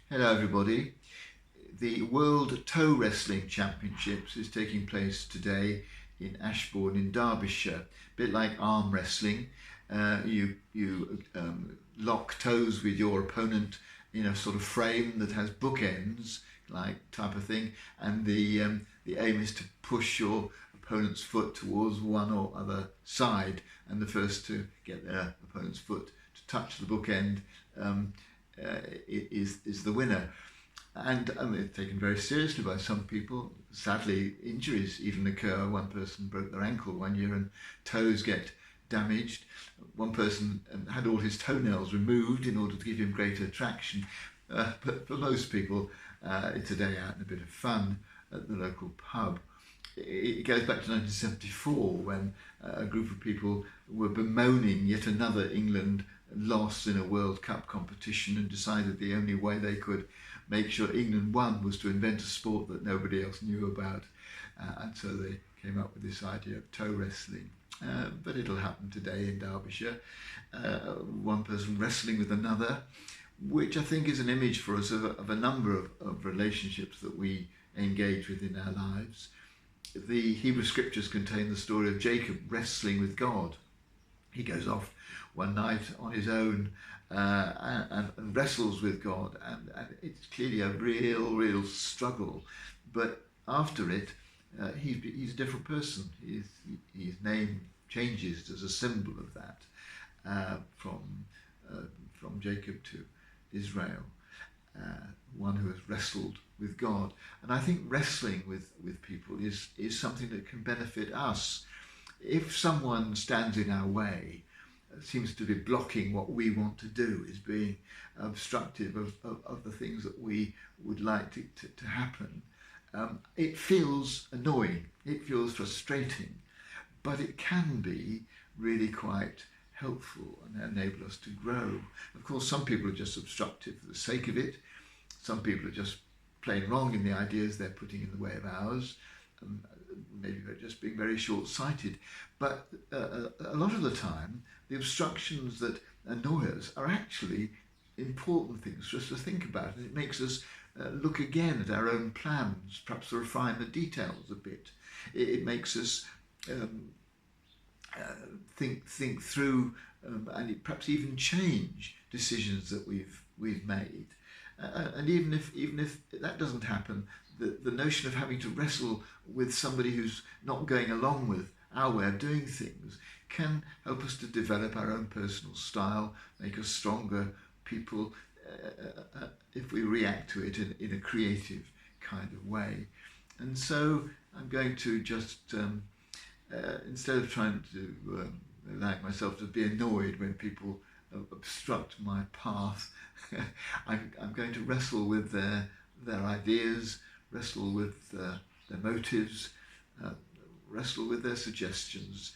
Hello everybody. The World Toe Wrestling Championships is taking place today in Ashbourne in Derbyshire. A bit like arm wrestling. You lock toes with your opponent in a sort of frame that has bookends, like type of thing, and the aim is to push your opponent's foot towards one or other side, and the first to get their opponent's foot to touch the bookend is the winner. And it's taken very seriously by some people. Sadly, injuries even occur. One person broke their ankle one year and toes get damaged. One person had all his toenails removed in order to give him greater traction. But for most people, it's a day out and a bit of fun at the local pub. It goes back to 1974 when a group of people were bemoaning yet another England loss in a World Cup competition and decided the only way they could make sure England won was to invent a sport that nobody else knew about. And so they came up with this idea of toe wrestling. But it'll happen today in Derbyshire. One person wrestling with another, which I think is an image for us of a number of relationships that we engage with in our lives. The Hebrew scriptures contain the story of Jacob wrestling with God. He goes off one night on his own and wrestles with God, and it's clearly a real struggle. But after it, he's a different person. His name changes as a symbol of that, from Jacob to Israel, one who has wrestled with God. And I think wrestling with people is something that can benefit us. If someone stands in our way, seems to be blocking what we want to do, is being obstructive of the things that we would like to happen, it feels annoying, it feels frustrating, but it can be really quite helpful and enable us to grow. Of course, some people are just obstructive for the sake of it. Some people are just plain wrong in the ideas they're putting in the way of ours. Maybe they're just being very short-sighted. But a lot of the time, the obstructions that annoy us are actually important things for us to think about. And it makes us look again at our own plans, perhaps to refine the details a bit. It makes us think through and perhaps even change decisions that we've made. And even if that doesn't happen, the notion of having to wrestle with somebody who's not going along with our way of doing things can help us to develop our own personal style, make us stronger people if we react to it in a creative kind of way. And so I'm going to just, instead of trying to allow myself to be annoyed when people obstruct my path, I'm going to wrestle with their ideas, wrestle with their motives, wrestle with their suggestions,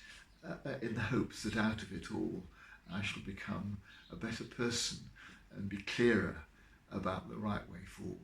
in the hopes that out of it all I shall become a better person and be clearer about the right way forward.